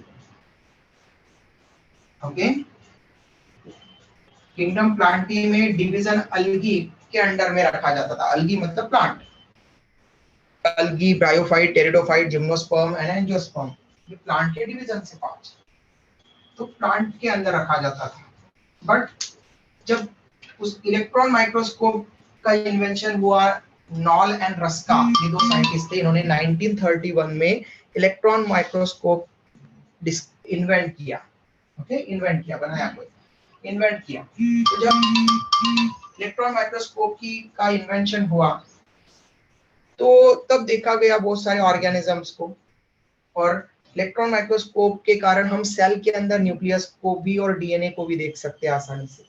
S1: Okay, kingdom Plantae में डिवीजन अल्गी के अंडर में रखा जाता था। अल्गी मतलब plant, algae, bryophyte, pteridophyte, gymnosperm and angiosperm, ये प्लांट के डिवीजन से 5, तो प्लांट के अंदर रखा जाता था। बट जब उस इलेक्ट्रॉन माइक्रोस्कोप का इन्वेंशन हुआ, नॉल एंड रस्का, ये 2 साइंटिस्ट थे, इन्होंने 1931 में इलेक्ट्रॉन माइक्रोस्कोप इन्वेंट किया। ओके, इन्वेंट किया, बनाया, कोई इन्वेंट किया। तो जब इलेक्ट्रॉन माइक्रोस्कोप का इन्वेंशन हुआ तो तब देखा गया बहुत सारे ऑर्गेनिजम्स को, और इलेक्ट्रॉन माइक्रोस्कोप के कारण हम सेल के अंदर न्यूक्लियस को भी और डीएनए को भी देख सकते हैं आसानी से।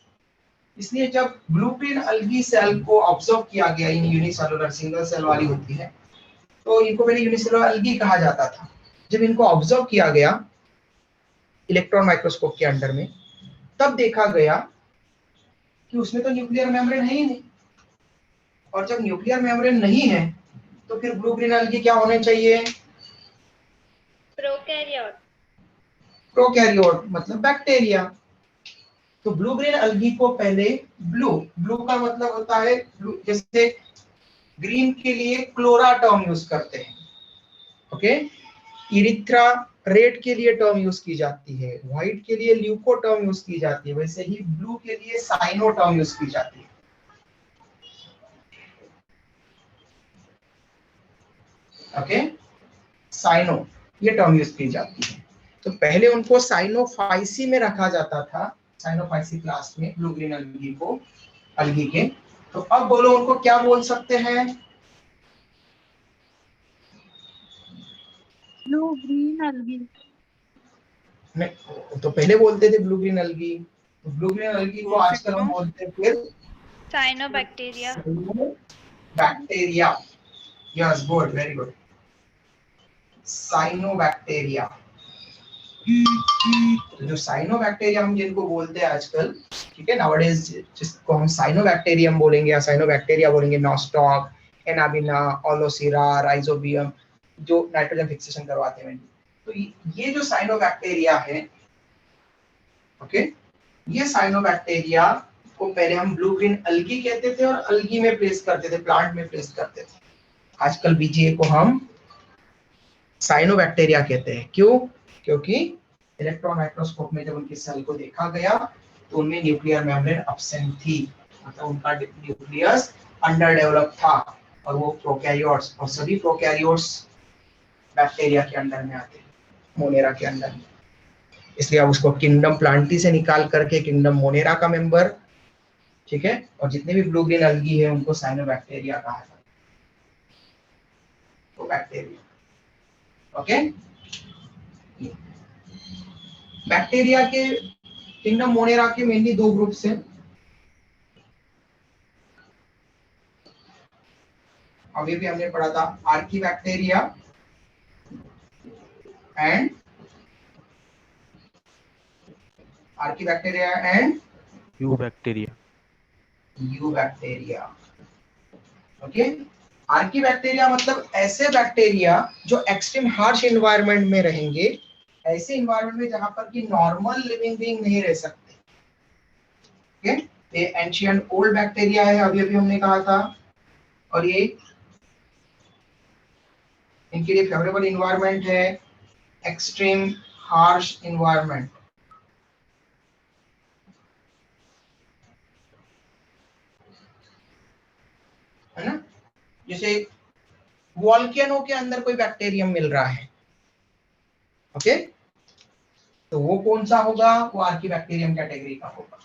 S1: इसलिए जब ब्लू ग्रीन अल्गी सेल को ऑब्जर्व किया गया, इन यूनिसेलुलर सिंगल सेल वाली होती है, तो इनको पहले यूनिसेलुलर अल्गी कहा जाता था। जब इनको ऑब्जर्व किया गया इलेक्ट्रॉन माइक्रोस्कोप के अंडर में, तब देखा गया कि उसमें तो न्यूक्लियर मेम्ब्रेन है ही नहीं, और जब न्यूक्लियर मेम्ब्रेन नहीं है तो फिर ब्लू ग्रीन एल्गी क्या होने चाहिए?
S3: प्रोकैरियोट।
S1: प्रोकैरियोट मतलब बैक्टीरिया। तो ब्लू ग्रीन एल्गी को पहले ब्लू का मतलब होता है जैसे ग्रीन के लिए क्लोरा टर्म यूज करते हैं, ओके, इरिथ्रा रेड के लिए टर्म यूज की जाती है, व्हाइट के लिए ल्यूको टर्म यूज की जाती है, वैसे ही ब्लू के लिए साइनो टर्म यूज की जाती है। ओके, साइनो ये टर्म यूज की जाती है। तो पहले उनको साइनोफाइसी में रखा जाता था, साइनोफाइसी क्लास में ब्लू ग्रीन अलगी को, अलगी के। तो अब बोलो उनको क्या बोल सकते हैं?
S3: Blue green अलगी।
S1: नहीं, तो पहले बोलते थे ब्लू ग्रीन अलगी, तो ब्लू ग्रीन अलगी को आजकल हम बोलते हैं फिर
S6: cyanobacteria.
S1: Bacteria. Yes, good, very good, cyanobacteria. तो जो साइनोबैक्टीरिया हम जिनको बोलते हैं आजकल, ठीक है, नाउअडेज जिसको हम साइनोबैक्टीरियम बोलेंगे या साइनोबैक्टीरिया बोलेंगे, नॉस्टॉक, एनाबिना, ओलोसिरा, राइजोबियम, जो नाइट्रोजन फिक्सेशन करवाते हैं। तो ये जो साइनोबैक्टीरिया है, ओके, ये साइनोबैक्टीरिया को पहले हम ब्लू ग्रीन अलगी कहते थे और अलगी में प्लेस करते थे, प्लांट में प्लेस करते थे। आजकल बीजीए को हम साइनोबैक्टीरिया कहते हैं। क्यों? क्योंकि इलेक्ट्रॉन माइक्रोस्कोप में जब उनकी सेल को देखा गया तो उनमें न्यूक्लियर मेम्ब्रेन एब्सेंट थी, मतलब उनका न्यूक्लियस अंडर डेवलप था, और वो प्रोकैरियोट्स, और सभी प्रोकैरियोट्स बैक्टीरिया के अंडर में आते हैं, मोनेरा के अंडर में। इसलिए अब उसको किंगडम प्लांटी से निकाल करके किंगडम मोनेरा का मेंबर, ठीक है, और जितने भी ब्लू ग्रीन अलगी है उनको साइनोबैक्टीरिया कहा जाता है। तो बैक्टीरिया, ओके। बैक्टीरिया के किंगडम मोनेरा के मेनली दो ग्रुप्स हैं। अभी भी हमने पढ़ा था archaebacteria and
S5: eubacteria.
S1: Eubacteria, okay. Archaebacteria मतलब ऐसे बैक्टीरिया जो एक्सट्रीम हार्श एनवायरनमेंट में रहेंगे, ऐसे एनवायरनमेंट में जहां पर कि नॉर्मल लिविंग बीइंग नहीं रह सकते, ओके। ये एंशिएंट ओल्ड बैक्टीरिया है, अभी अभी हमने कहा था, और ये इनके लिए फेवरेबल एनवायरनमेंट है एक्सट्रीम हार्श एनवायरनमेंट, है ना। जैसे वॉल्केनो के अंदर कोई बैक्टीरियम मिल रहा है, ओके, तो वो कौन सा होगा? वो आर्कीबैक्टीरियम कैटेगरी का होगा,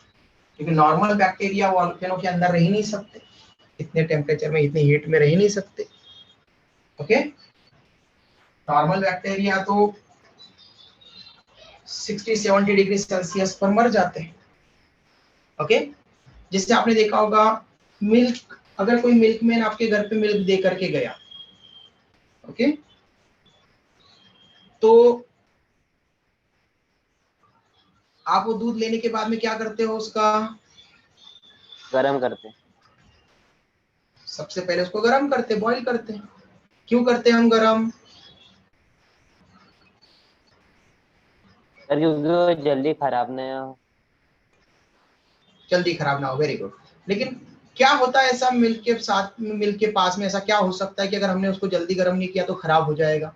S1: क्योंकि नॉर्मल बैक्टीरिया वॉल्केनो के अंदर रह ही नहीं सकते, इतने टेम्परेचर में, इतनी हीट में रह ही नहीं सकते, ओके। नॉर्मल बैक्टीरिया तो 60-70 डिग्री सेल्सियस पर मर जाते हैं, ओके। जिससे आपने देखा होगा मिल्क, अगर कोई मिल्कमैन आपके घर पे मिल्क दे करके गया, ओके, तो आप वो दूध लेने के बाद में क्या करते हो? उसका
S4: गरम करते हैं।
S1: सबसे पहले उसको गरम करते, बॉईल करते हैं। क्यों करते हैं हम गरम?
S4: सर क्योंकि वो जल्दी खराब नहीं हो।
S1: जल्दी खराब ना हो, वेरी गुड। लेकिन क्या होता है ऐसा मिल्क के साथ, मिल्क के पास में ऐसा क्या हो सकता है कि अगर हमने उसको जल्दी गर्म नहीं किया तो खराब हो जाएगा?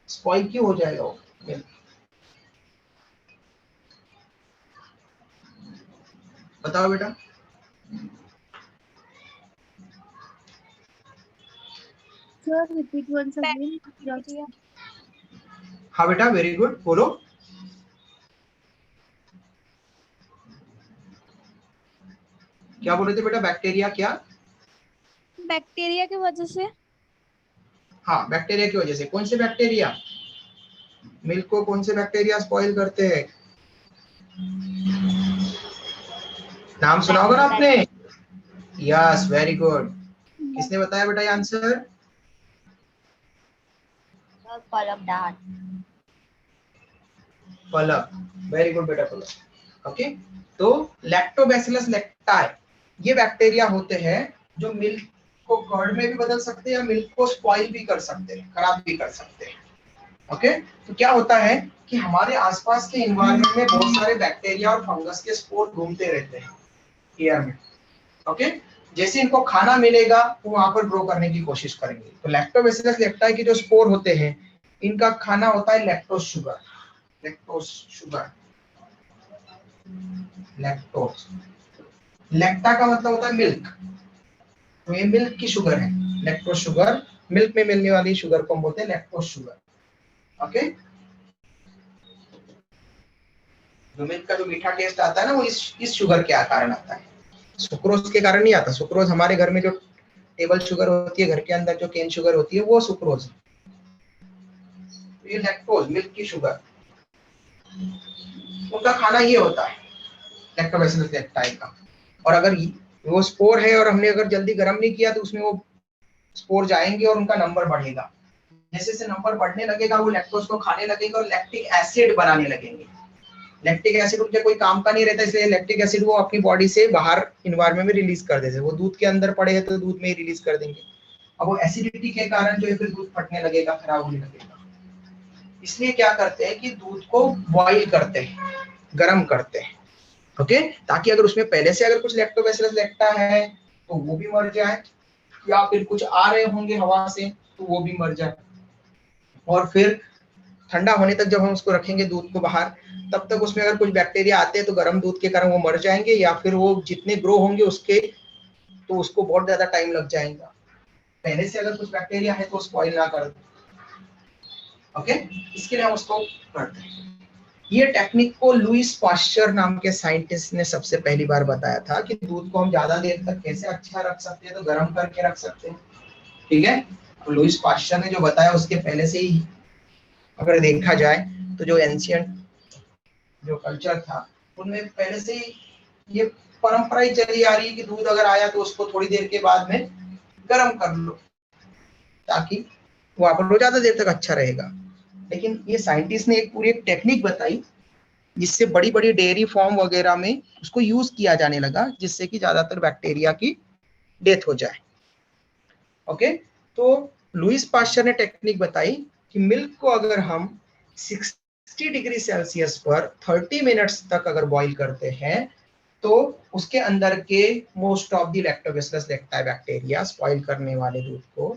S1: स्पॉइल क्यों हो जाएगा वो मिल्क? बताओ बेटा।
S3: Sir, repeat once again.
S1: हाँ बेटा, वेरी गुड, बोलो। क्या बोल रहे थे बेटा? बैक्टीरिया क्या?
S6: बैक्टीरिया की वजह से।
S1: हाँ, बैक्टीरिया की वजह से। कौन से बैक्टीरिया? मिल्क को कौन से बैक्टीरिया स्पॉइल करते हैं? नाम सुना होगा ना आपने? Yes, very good. किसने बताया बेटा ये आंसर? पलक, वेरी गुड बेटा, पलक, ओके। तो लैक्टोबैसिलस लैक्टाई ये बैक्टीरिया होते हैं जो मिल्क को कर्ड में भी बदल सकते हैं या मिल्क को स्पॉइल भी कर सकते हैं, खराब भी कर सकते हैं, ओके। तो क्या होता है कि हमारे आसपास के एनवायरनमेंट में बहुत सारे बैक्टीरिया और फंगस के स्पोर घूमते रहते हैं एयर में, ओके। जैसे इनको खाना मिलेगा वो वहां पर ग्रो करने की कोशिश करेंगे। तो लैक्टोबैसिलस लैक्टाई के जो स्पोर होते हैं, इनका खाना होता है lactose sugar. Lactose sugar, lactose, लैक्टा का मतलब होता है मिल्क, तो ये मिल्क की शुगर है, लैक्टोज शुगर मिल्क में मिलने वाली शुगर को हम बोलते हैं लैक्टोज शुगर। ओके, जो मिल्क का जो मीठा टेस्ट आता है ना, वो इस शुगर के कारण आता है, सुक्रोज के कारण नहीं आता। सुक्रोज हमारे घर में जो टेबल शुगर होती है, घर के अंदर जो केन शुगर होती है, वो सुक्रोज। ये लैक्टोज, मिल्क की शुगर, उनका खाना ये होता है लैक्टोबैसिलस लैक्टाई का। और अगर वो स्पोर है और हमने अगर जल्दी गर्म नहीं किया तो उसमें वो स्पोर जाएंगे और उनका नंबर बढ़ेगा। जैसे जैसे नंबर बढ़ने लगेगा वो लैक्टोज को खाने लगेगा और लैक्टिक एसिड बनाने लगेंगे। लैक्टिक एसिड उनके कोई काम का नहीं रहता, इसलिए लैक्टिक एसिड वो अपनी बॉडी से बाहर एनवायरनमेंट में रिलीज कर देते हैं। वो दूध के अंदर पड़े हैं तो दूध में ही रिलीज कर देंगे। अब वो एसिडिटी के कारण जो है फिर दूध फटने लगेगा, खराब होने लगेगा। इसलिए क्या करते हैं कि दूध को बॉईल करते हैं, गर्म करते हैं। ओके, ताकि अगर उसमें पहले से अगर कुछ लैक्टोबैसिलस लैक्टा है तो वो भी मर जाए, या फिर कुछ आ रहे होंगे हवा से तो वो भी मर जाए। और फिर ठंडा होने तक जब हम उसको रखेंगे दूध को बाहर, तब तक उसमें अगर कुछ बैक्टीरिया आते हैं तो गर्म दूध के कारण वो मर जाएंगे, या फिर वो जितने ग्रो होंगे उसके तो उसको बहुत ज्यादा टाइम लग जाएगा। पहले से अगर कुछ बैक्टीरिया है तो स्पॉइल ना कर दे। ओके, इसके लिए हम उसको करते हैं। ये टेक्निक को लुईस पाश्चर नाम के साइंटिस्ट ने सबसे पहली बार बताया था कि दूध को हम ज्यादा देर तक कैसे अच्छा रख सकते हैं, तो गर्म करके रख सकते हैं। ठीक है, तो लुईस पाश्चर ने जो बताया उसके पहले से ही अगर देखा जाए तो जो एंशियंट जो कल्चर था उनमें पहले से ही ये परंपरा ही चली आ रही है कि दूध अगर आया तो उसको थोड़ी देर के बाद में गर्म कर लो, ताकि वहां पर वो ज्यादा देर तक अच्छा रहेगा। लेकिन ये साइंटिस्ट ने एक पूरी एक टेक्निक बताई जिससे बड़ी बड़ी डेयरी फार्म वगैरह में उसको यूज किया जाने लगा, जिससे कि ज्यादातर बैक्टीरिया की डेथ हो जाए। ओके, तो लुईस पाश्चर ने टेक्निक बताई कि मिल्क को अगर हम 60 डिग्री सेल्सियस पर 30 मिनट्स तक अगर बॉईल करते हैं तो उसके अंदर के मोस्ट ऑफ द लैक्टोबैसिलस लैक्टाई बैक्टीरिया, स्पॉइल करने वाले दूध को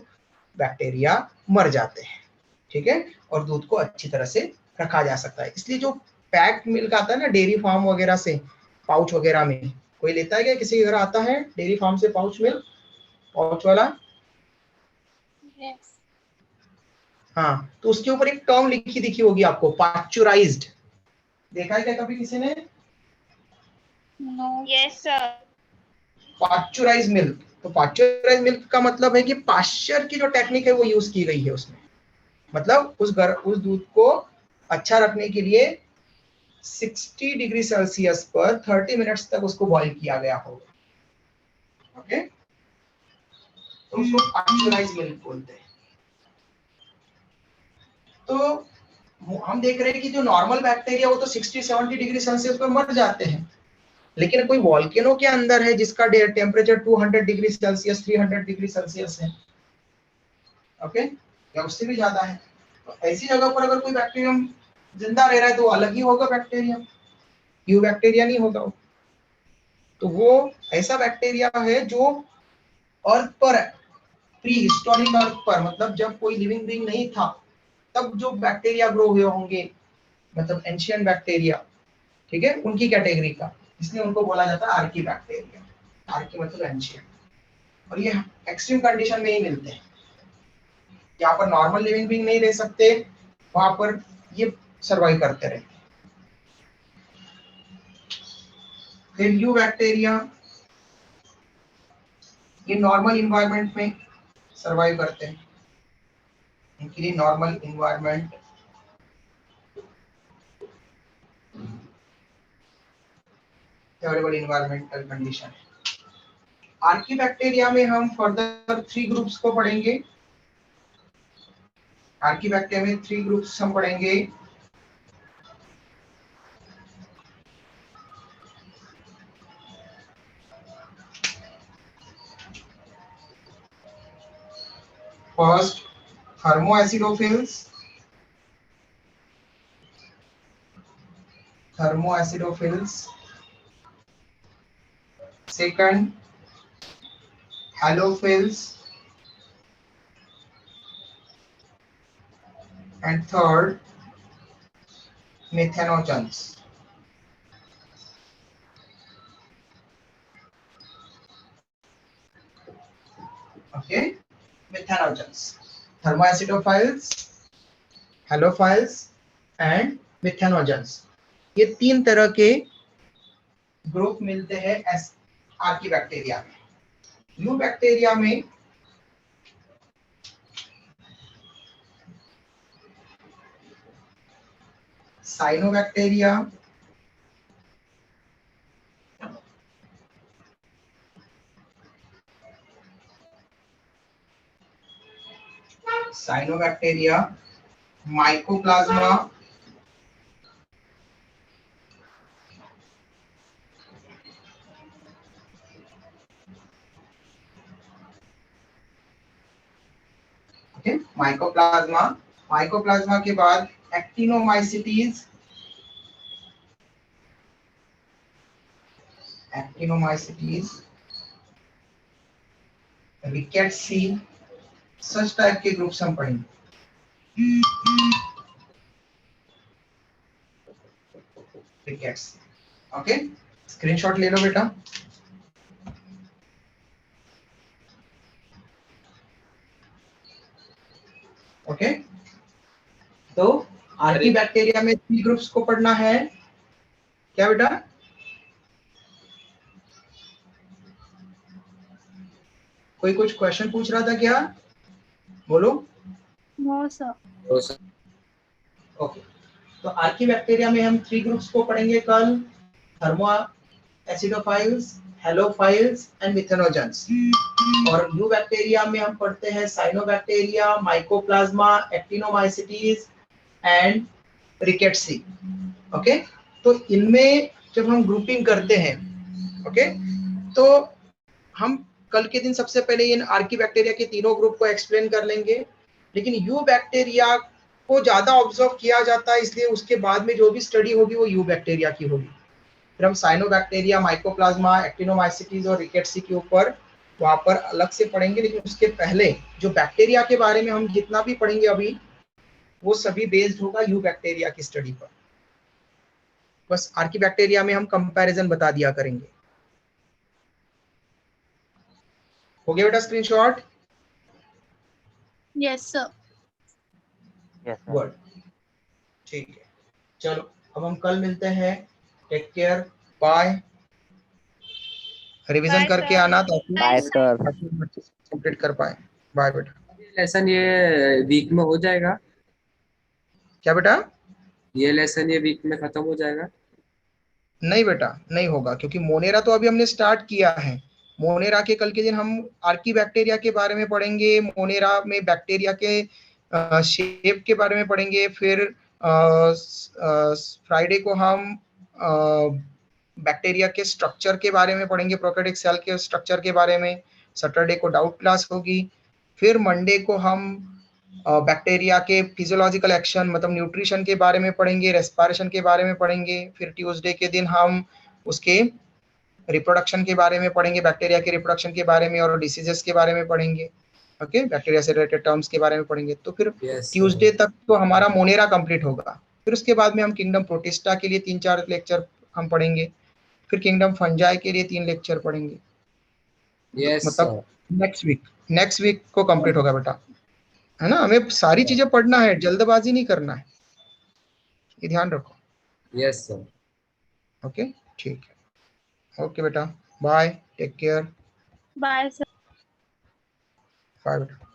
S1: बैक्टीरिया मर जाते हैं। ठीक है, और दूध को अच्छी तरह से रखा जा सकता है। इसलिए जो पैक्ड मिल्क आता है ना डेयरी फार्म वगैरह से, पाउच वगैरह में, कोई लेता है क्या? किसी के घर आता है डेयरी फार्म से पाउच मिल्क, पाउच वाला?
S6: Yes.
S1: हाँ, तो उसके ऊपर एक टर्म लिखी दिखी होगी आपको, पास्चुराइज्ड। देखा है क्या कभी किसी ने?
S6: No. Yes, sir.
S1: Pasteurised milk. तो पास्चुराइज्ड मिल्क का मतलब है कि पाश्चर की जो टेक्निक है वो यूज की गई है उसमें। मतलब उस दूध को अच्छा रखने के लिए 60 डिग्री सेल्सियस पर 30 मिनट्स तक उसको बॉईल किया गया होगा। ओके, तो उसको पास्चुराइज्ड मिल्क बोलते हैं। तो हम देख रहे हैं कि जो नॉर्मल बैक्टीरिया वो तो 60-70 डिग्री सेल्सियस पर मर जाते हैं, लेकिन कोई वॉल्केनो के अंदर है जिसका temperature 200 degree Celsius 300 degree Celsius है। ओके, या उससे भी ज्यादा है। तो ऐसी जगह पर अगर कोई बैक्टीरियम जिंदा रह रहा है तो अलग ही होगा बैक्टीरिया, यू बैक्टीरिया नहीं होगा वो। तो वो ऐसा बैक्टीरिया है जो अर्थ पर, प्री हिस्टोरिक अर्थ पर, मतलब जब कोई लिविंग बीइंग नहीं था तब जो बैक्टीरिया ग्रो हुए होंगे, मतलब एंशियंट बैक्टीरिया, ठीक है, उनकी कैटेगरी का, इसलिए उनको बोला जाता है आर्की बैक्टीरिया। आर्की मतलब एंशियंट। और ये एक्सट्रीम कंडीशन में ही मिलते हैं, यहाँ पर नॉर्मल लिविंग बीइंग नहीं रह सकते, वहां पर ये सर्वाइव करते रहते हैं। फिर यू बैक्टीरिया, ये नॉर्मल इन्वायरमेंट में सर्वाइव करते हैं। इनके लिए normal environment favourable environmental condition है। आर्की बैक्टीरिया में हम फर्दर 3 ग्रुप्स को पढ़ेंगे। आर्की बैक्टीरिया में 3 ग्रुप्स हम पढ़ेंगे। First, thermoacidophiles. Second, halophils. And third, methanogens. Okay, methanogens. Thermoacidophiles, halophiles and methanogens. ये 3 तरह के ग्रुप मिलते हैं आर्की बैक्टीरिया में। यू बैक्टीरिया में साइनोबैक्टीरिया, माइकोप्लाज्मा, माइकोप्लाज्मा के बाद एक्टिनोमाइसिटीज, रिकेट्सी, सच टाइप के ग्रुप्स हम पढ़ेंगे। रिकेट्सी, ओके, स्क्रीनशॉट ले लो बेटा। ओके, तो आर्की बैक्टीरिया में 3 ग्रुप्स को पढ़ना है। क्या बेटा? कोई कुछ क्वेश्चन पूछ रहा था क्या? बोलो।
S3: No sir.
S2: तो सर
S1: ओके, तो आर्की बैक्टीरिया में हम 3 ग्रुप्स को पढ़ेंगे कल। Thermoacidophiles, halophiles and methanogens. और यू बैक्टीरिया में हम पढ़ते हैं cyanobacteria, mycoplasma, actinomycetes and rickettsiae. Okay, तो इनमें जब हम ग्रुपिंग करते हैं, ओके, तो हम कल के दिन सबसे पहले इन आर्की बैक्टीरिया के तीनों ग्रुप को एक्सप्लेन कर लेंगे। लेकिन यू बैक्टीरिया को ज्यादा ऑब्जर्व किया जाता है, इसलिए उसके बाद में जो भी स्टडी होगी वो यू बैक्टीरिया की होगी। फिर हम साइनोबैक्टीरिया, माइकोप्लाज्मा, एक्टिनोमाइसिटीज और रिकेट्सी के ऊपर वहां पर अलग से पढ़ेंगे। लेकिन उसके पहले जो बैक्टीरिया के बारे में हम जितना भी पढ़ेंगे अभी, वो सभी बेस्ड होगा यू बैक्टीरिया की स्टडी पर। बस आर्की बैक्टीरिया में हम कंपैरिजन बता दिया करेंगे। हो गया बेटा screenshot?
S3: Yes sir.
S4: Yes sir.
S1: Good, ठीक है, चलो अब हम कल मिलते हैं। Take care, bye. Revision
S6: Bye,
S1: करके
S6: sir.
S1: आना ताकि
S4: बाय सर।
S1: कंप्लीट कर पाए। बाय बेटा।
S2: लेसन ये वीक में हो जाएगा?
S1: क्या बेटा?
S2: ये लेसन ये वीक में खत्म हो जाएगा?
S1: नहीं बेटा, नहीं होगा, क्योंकि मोनेरा तो अभी हमने स्टार्ट किया है। मोनेरा के कल के दिन हम आर्की बैक्टीरिया के बारे में पढ़ेंगे। मोनेरा में बैक्टीरिया के शेप के बारे में पढ़ेंगे। फिर फ्राइडे को हम बैक्टीरिया के स्ट्रक्चर के बारे में पढ़ेंगे, प्रोकैरियोटिक सेल के स्ट्रक्चर के बारे में। सैटरडे को डाउट क्लास होगी। फिर मंडे को हम बैक्टीरिया के फिजियोलॉजिकल एक्शन मतलब न्यूट्रिशन के बारे में पढ़ेंगे, रेस्पिरेशन के बारे में पढ़ेंगे। फिर ट्यूसडे के दिन हम उसके रिप्रोडक्शन के बारे में पढ़ेंगे, बैक्टीरिया के रिप्रोडक्शन के बारे में और डिसीजेस के बारे में पढ़ेंगे। ओके, बैक्टीरिया से रिलेटेड टर्म्स के बारे में पढ़ेंगे। तो फिर
S2: Yes,
S1: ट्यूसडे तक तो हमारा मोनेरा कंप्लीट होगा। फिर उसके बाद में हम किंगडम प्रोटिस्टा के लिए 3-4 लेक्चर हम पढ़ेंगे। फिर किंगडम फंजाई के लिए 3 लेक्चर पढ़ेंगे।
S2: यस
S1: मतलब नेक्स्ट वीक को कंप्लीट होगा बेटा, है ना। हमें सारी चीजें पढ़ना है, जल्दबाजी नहीं करना है, ये ध्यान रखो।
S2: Yes sir.
S1: ओके, ठीक है, ओके बेटा, bye, take care,
S3: bye sir.
S1: Bye बेटा।